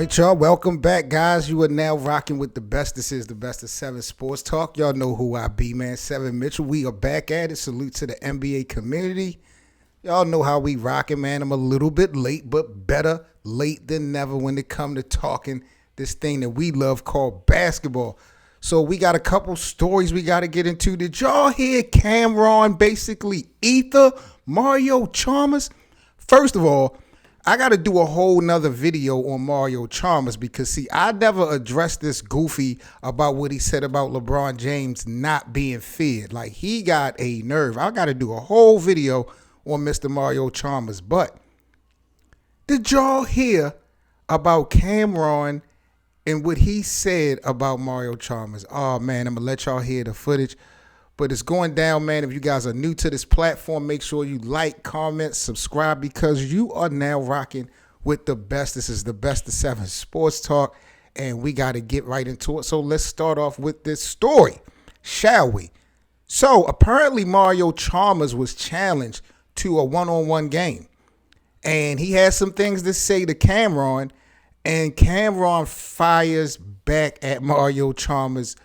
right, y'all. Welcome back, guys. You are now rocking with the best. This is the best of 7 Sports Talk. Y'all know who I be, man. 7 Mitchell. We are back at it. Salute to the NBA community. Y'all know how we rocking, man. I'm a little bit late, but better late than never when it come to talking this thing that we love called basketball. So we got a couple stories we got to get into. Did y'all hear Camron basically ether Mario Charlmers? First of all, I got to do a whole nother video on Mario Charlmers because, see, I never addressed this goofy about what he said about LeBron James not being feared. Like, he got a nerve. I got to do a whole video on Mr. Mario Charlmers. But did y'all hear about Camron and what he said about Mario Charlmers? Oh, man, I'm going to let y'all hear the footage. But it's going down, man. If you guys are new to this platform, make sure you like, comment, subscribe, because you are now rocking with the best. This is the best of 7 Sports Talk, and we got to get right into it. So let's start off with this story, shall we? So apparently Mario Charlmers was challenged to a one-on-one game, and he had some things to say to Camron, and Camron fires back at Mario Charlmers.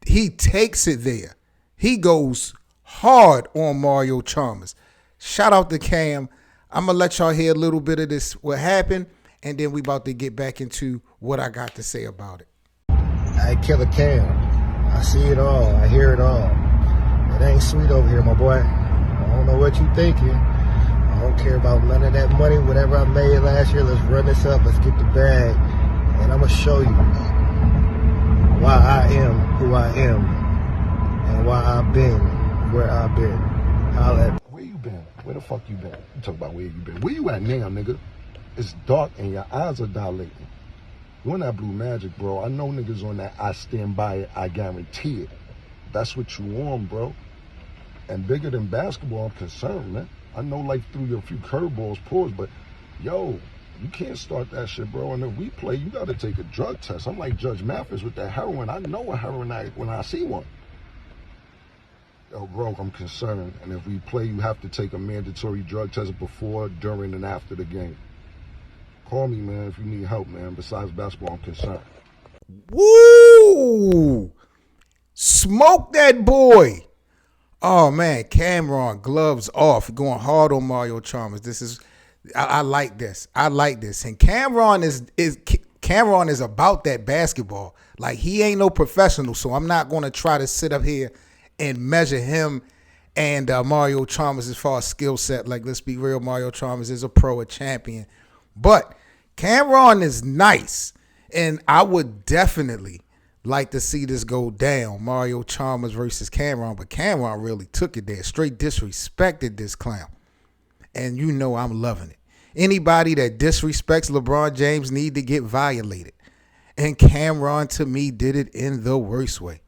He takes it there. He goes hard on Mario Charlmers. Shout out to Cam. I'm going to let y'all hear a little bit of this, what happened, and then we about to get back into what I got to say about it. Hey, Killer Cam. I see it all. I hear it all. It ain't sweet over here, my boy. I don't know what you thinking. I don't care about none of that money. Whatever I made last year, let's run this up. Let's get the bag. And I'm going to show you why I am who I am. And why I've been where I've been. Where you been? Where the fuck you been? You talk about where you been. Where you at now, nigga? It's dark and your eyes are dilating. You on that blue magic, bro. I know niggas on that I stand by it, I guarantee it. That's what you on, bro. And bigger than basketball, I'm concerned, man. I know life threw you a few curveballs, pause, but yo, you can't start that shit, bro. And if we play, you gotta take a drug test. I'm like Judge Mathis with that heroin. I know a heroin addict when I see one. Yo, bro, I'm concerned. And if we play, you have to take a mandatory drug test before, during, and after the game. Call me, man, if you need help, man. Besides basketball, I'm concerned. Woo! Smoke that boy. Oh, man, Camron, gloves off, going hard on Mario Charlmers. This is, I like this. I like this. And Camron is about that basketball. Like, he ain't no professional, so I'm not going to try to sit up here and measure him and Mario Charlmers as far as skill set. Like, let's be real, Mario Charlmers is a pro, a champion. But Camron is nice, and I would definitely like to see this go down, Mario Charlmers versus Camron. But Camron really took it there, straight disrespected this clown. And you know I'm loving it. Anybody that disrespects LeBron James need to get violated. And Camron, to me, did it in the worst way.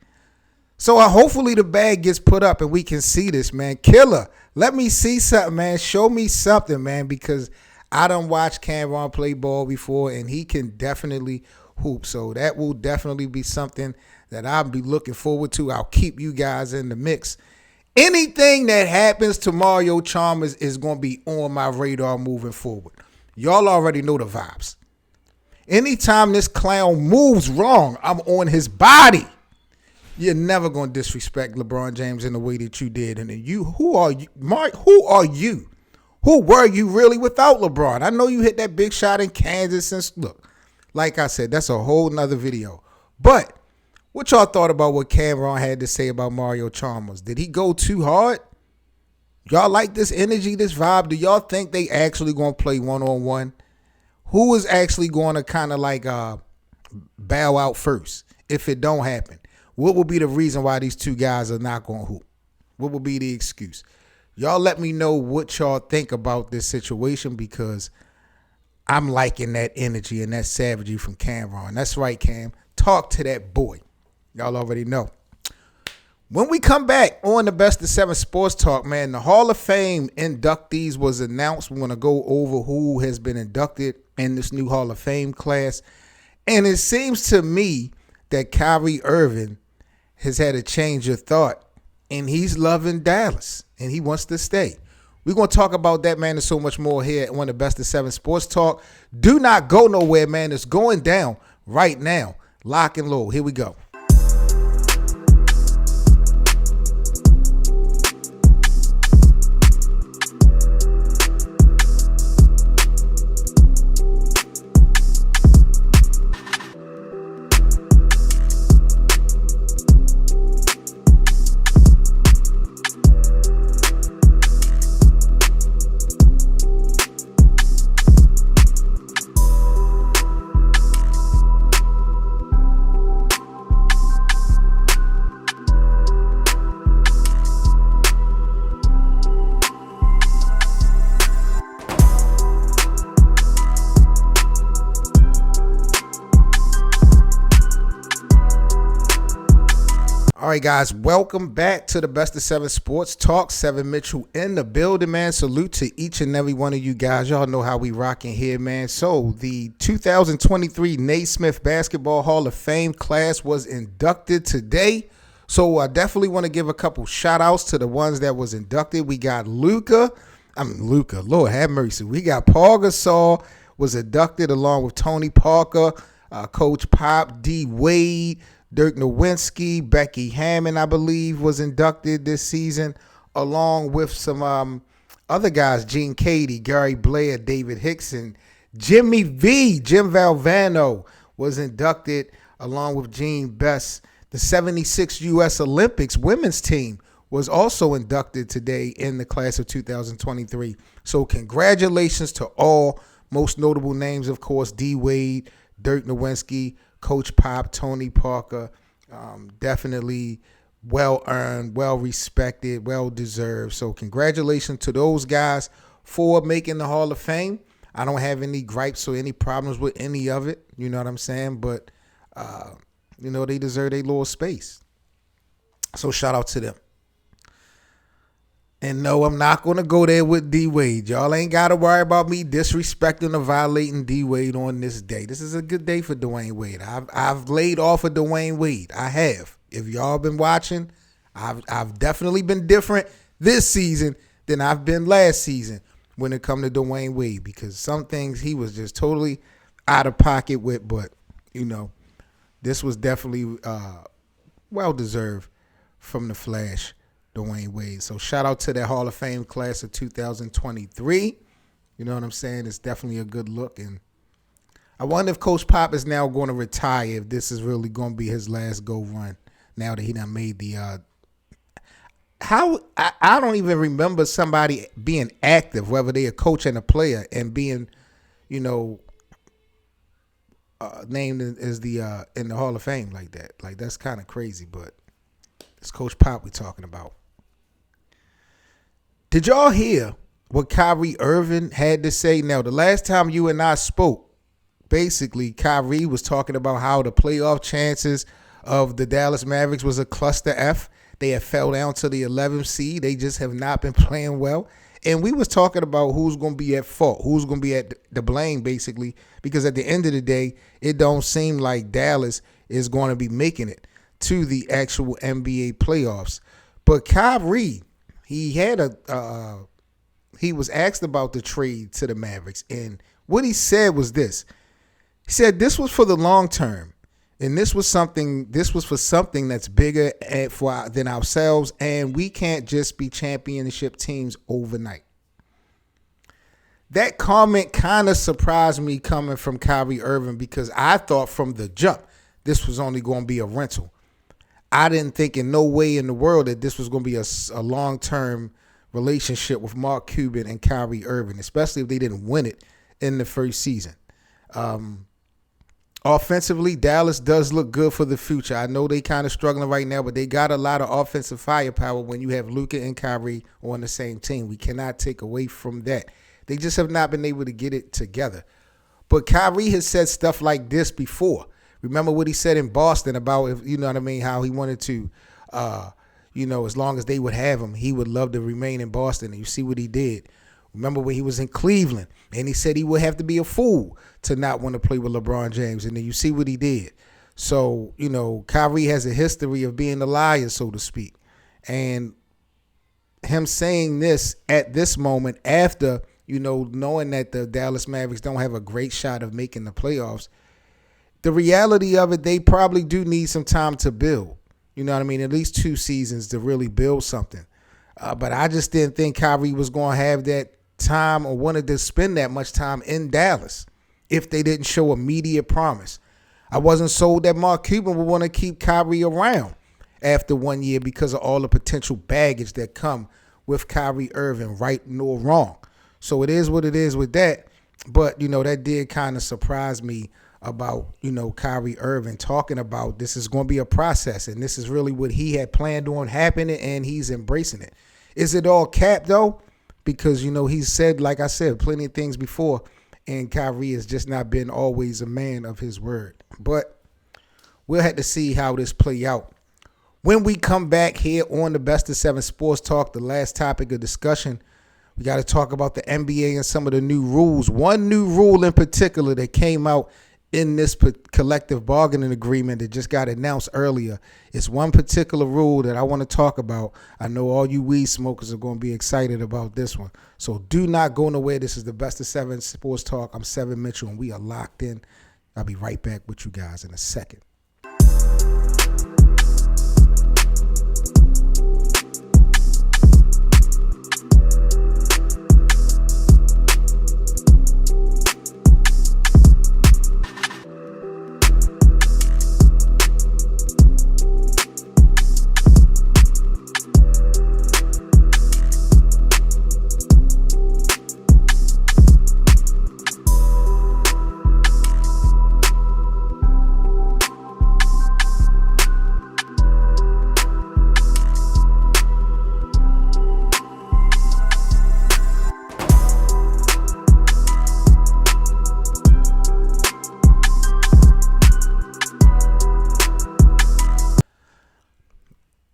So hopefully the bag gets put up and we can see this, man. Killer, let me see something, man. Show me something, man, because I done watched Camron play ball before, and he can definitely hoop. So that will definitely be something that I'll be looking forward to. I'll keep you guys in the mix. Anything that happens to Mario Charlmers is going to be on my radar moving forward. Y'all already know the vibes. Anytime this clown moves wrong, I'm on his body. You're never going to disrespect LeBron James in the way that you did. And who are you, Mark? Who are you? Who were you really without LeBron? I know you hit that big shot in Kansas. And look, like I said, that's a whole nother video. But what y'all thought about what Camron had to say about Mario Charlmers? Did he go too hard? Y'all like this energy, this vibe? Do y'all think they actually going to play one-on-one? Who is actually going to kind of like bow out first if it don't happen? What will be the reason why these two guys are not going to hoop? What will be the excuse? Y'all let me know what y'all think about this situation, because I'm liking that energy and that savagery from Camron. That's right, Cam. Talk to that boy. Y'all already know. When we come back on the Best of 7 Sports Talk, man, the Hall of Fame inductees was announced. We're going to go over who has been inducted in this new Hall of Fame class. And it seems to me that Kyrie Irving has had a change of thought, and he's loving Dallas, and he wants to stay. We're going to talk about that, man, and so much more here on the Best of 7 Sports Talk. Do not go nowhere, man. It's going down right now. Lock and load. Here we go. All right, guys, welcome back to the Best of 7 Sports Talk. 7 Mitchell in the building, man. Salute to each and every one of you guys. Y'all know how we rocking here, man. So the 2023 Naismith Basketball Hall of Fame class was inducted today. So I definitely want to give a couple shout outs to the ones that was inducted. We got Luka, Lord have mercy. We got Paul Gasol was inducted along with Tony Parker, Coach Pop, D. Wade, Dirk Nowitzki, Becky Hammond, I believe, was inducted this season, along with some other guys, Gene Cady, Gary Blair, David Hickson, Jim Valvano was inducted along with Gene Best. The 76 U.S. Olympics women's team was also inducted today in the class of 2023. So congratulations to all. Most notable names, of course, D. Wade, Dirk Nowitzki, Coach Pop, Tony Parker. Definitely well earned, well respected, well deserved. So congratulations to those guys for making the Hall of Fame. I don't have any gripes or any problems with any of it. You know what I'm saying? But, they deserve a little space. So shout out to them. And no, I'm not going to go there with D. Wade. Y'all ain't got to worry about me disrespecting or violating D. Wade on this day. This is a good day for Dwayne Wade. I've laid off of Dwayne Wade. I have. If y'all been watching, I've definitely been different this season than I've been last season when it come to Dwayne Wade, because some things he was just totally out of pocket with. But, this was definitely well-deserved from the Flash, Dwayne Wade. So shout out to that Hall of Fame class of 2023. You know what I'm saying? It's definitely a good look. And I wonder if Coach Pop is now going to retire, if this is really going to be his last go run now that he done made the I don't even remember somebody being active, whether they a coach and a player, and being, named as the in the Hall of Fame like that. Like, that's kind of crazy, but it's Coach Pop we talking about. Did y'all hear what Kyrie Irving had to say? Now, the last time you and I spoke, basically, Kyrie was talking about how the playoff chances of the Dallas Mavericks was a cluster F. They have fell down to the 11th seed. They just have not been playing well. And we was talking about who's going to be at fault, who's going to be at the blame, basically, because at the end of the day, it don't seem like Dallas is going to be making it to the actual NBA playoffs. But Kyrie, he was asked about the trade to the Mavericks, and what he said was this. He said this was for the long term, and this was for something that's bigger than ourselves, and we can't just be championship teams overnight. That comment kind of surprised me coming from Kyrie Irving, because I thought from the jump this was only going to be a rental. I didn't think in no way in the world that this was going to be a long-term relationship with Mark Cuban and Kyrie Irving, especially if they didn't win it in the first season. Offensively, Dallas does look good for the future. I know they kind of struggling right now, but they got a lot of offensive firepower when you have Luka and Kyrie on the same team. We cannot take away from that. They just have not been able to get it together. But Kyrie has said stuff like this before. Remember what he said in Boston about, how he wanted to, as long as they would have him, he would love to remain in Boston. And you see what he did. Remember when he was in Cleveland, and he said he would have to be a fool to not want to play with LeBron James. And then you see what he did. So, Kyrie has a history of being a liar, so to speak. And him saying this at this moment after, knowing that the Dallas Mavericks don't have a great shot of making the playoffs, the reality of it, they probably do need some time to build. You know what I mean? At least 2 seasons to really build something. But I just didn't think Kyrie was going to have that time or wanted to spend that much time in Dallas if they didn't show immediate promise. I wasn't sold that Mark Cuban would want to keep Kyrie around after 1 year because of all the potential baggage that come with Kyrie Irving, right nor wrong. So it is what it is with that. But, that did kind of surprise me about, Kyrie Irving talking about this is going to be a process and this is really what he had planned on happening and he's embracing it. Is it all cap though? Because, he's said, like I said, plenty of things before, and Kyrie has just not been always a man of his word. But we'll have to see how this play out. When we come back here on the Best of 7 Sports Talk, the last topic of discussion, we got to talk about the NBA and some of the new rules. One new rule in particular that came out in this collective bargaining agreement that just got announced earlier. It's one particular rule that I want to talk about. I know all you weed smokers are going to be excited about this one. So do not go nowhere. This is the Best of 7 Sports Talk. I'm Seven Mitchell, and we are locked in. I'll be right back with you guys in a second.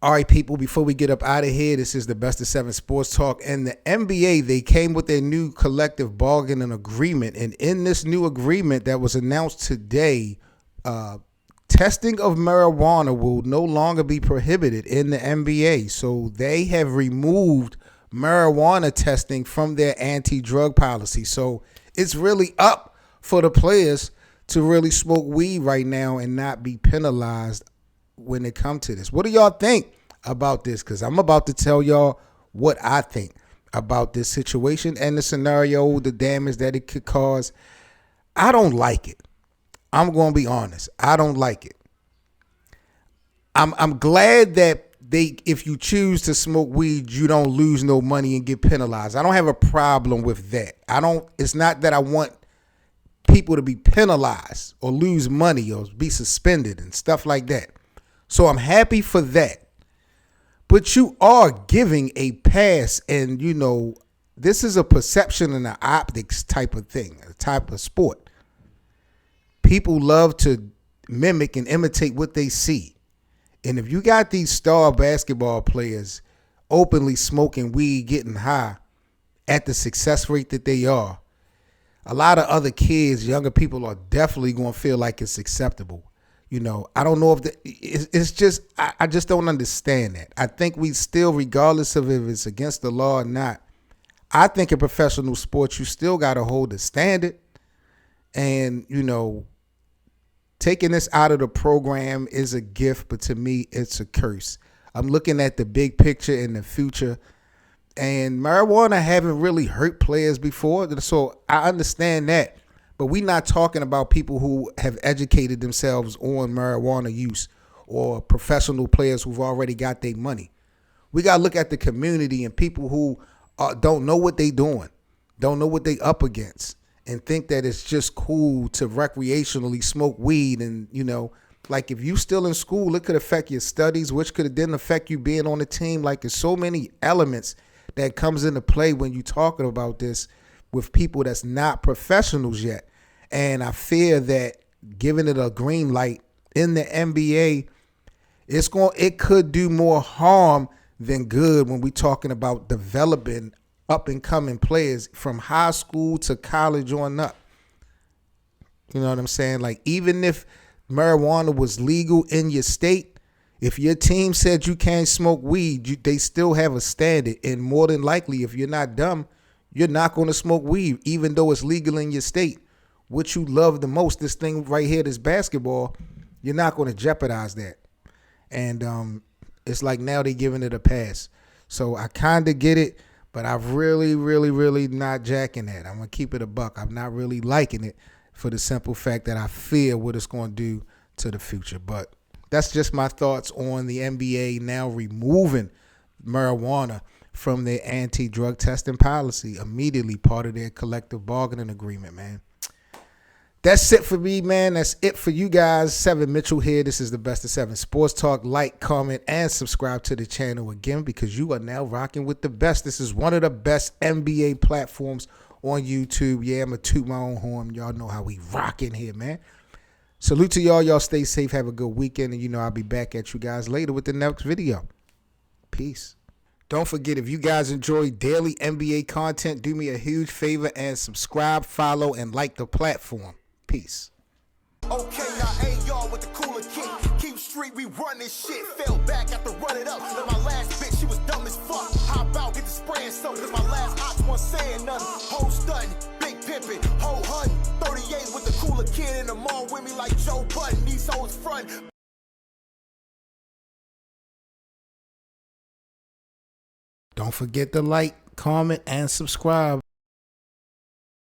All right, people, before we get up out of here, this is the Best of 7 Sports Talk. And the NBA, they came with their new collective bargaining agreement. And in this new agreement that was announced today, testing of marijuana will no longer be prohibited in the NBA. So they have removed marijuana testing from their anti-drug policy. So it's really up for the players to really smoke weed right now and not be penalized when it comes to this. What do y'all think about this? Because I'm about to tell y'all what I think about this situation and the scenario, the damage that it could cause. I don't like it. I'm going to be honest. I don't like it. I'm glad that if you choose to smoke weed, you don't lose no money and get penalized. I don't have a problem with that. It's not that I want people to be penalized or lose money or be suspended and stuff like that. So I'm happy for that. But you are giving a pass, and this is a perception and an optics type of thing, a type of sport. People love to mimic and imitate what they see. And if you got these star basketball players openly smoking weed, getting high at the success rate that they are, a lot of other kids, younger people are definitely going to feel like it's acceptable. I don't know if it's just, I just don't understand that. I think we still, regardless of if it's against the law or not, I think in professional sports, you still got to hold the standard. And, taking this out of the program is a gift, but to me, it's a curse. I'm looking at the big picture in the future, and marijuana haven't really hurt players before. So I understand that. But we're not talking about people who have educated themselves on marijuana use or professional players who've already got their money. We got to look at the community and people who don't know what they're doing, don't know what they up against, and think that it's just cool to recreationally smoke weed. And, like if you still in school, it could affect your studies, which could then affect you being on the team. Like there's so many elements that comes into play when you're talking about this with people that's not professionals yet. And I fear that giving it a green light in the NBA, it could do more harm than good when we're talking about developing up and coming players from high school to college on up. You know what I'm saying? Like even if marijuana was legal in your state, If your team said you can't smoke weed, they still have a standard. And more than likely, if you're not dumb, you're not going to smoke weed, even though it's legal in your state. What you love the most, this thing right here, this basketball, you're not going to jeopardize that. And it's like now they're giving it a pass. So I kind of get it, but I really not jacking that. I'm going to keep it a buck. I'm not really liking it for the simple fact that I fear what it's going to do to the future. But that's just my thoughts on the NBA now removing marijuana from their anti-drug testing policy, immediately part of their collective bargaining agreement, man. That's it for me, man. That's it for you guys. 7 Mitchell here. This is the Best of 7 Sports Talk. Like, comment, and subscribe to the channel again because you are now rocking with the best. This is one of the best NBA platforms on YouTube. Yeah, I'm going to toot my own horn. Y'all know how we rock in here, man. Salute to y'all. Y'all stay safe. Have a good weekend. And you know I'll be back at you guys later with the next video. Peace. Don't forget, if you guys enjoy daily NBA content, do me a huge favor and subscribe, follow, and like the platform. Peace. Okay, now AR with the cooler kid. Keep street, we run this shit. Fell back after run it up. Then my last bitch, she was dumb as fuck. Hop out, get the spraying something. Cause my last ops wasn't saying nothing. Whole stunting, big pimpin', whole hunting. 38 with the cooler kid in the mall with me like Joe Budden. These hoes front. Don't forget to like, comment, and subscribe.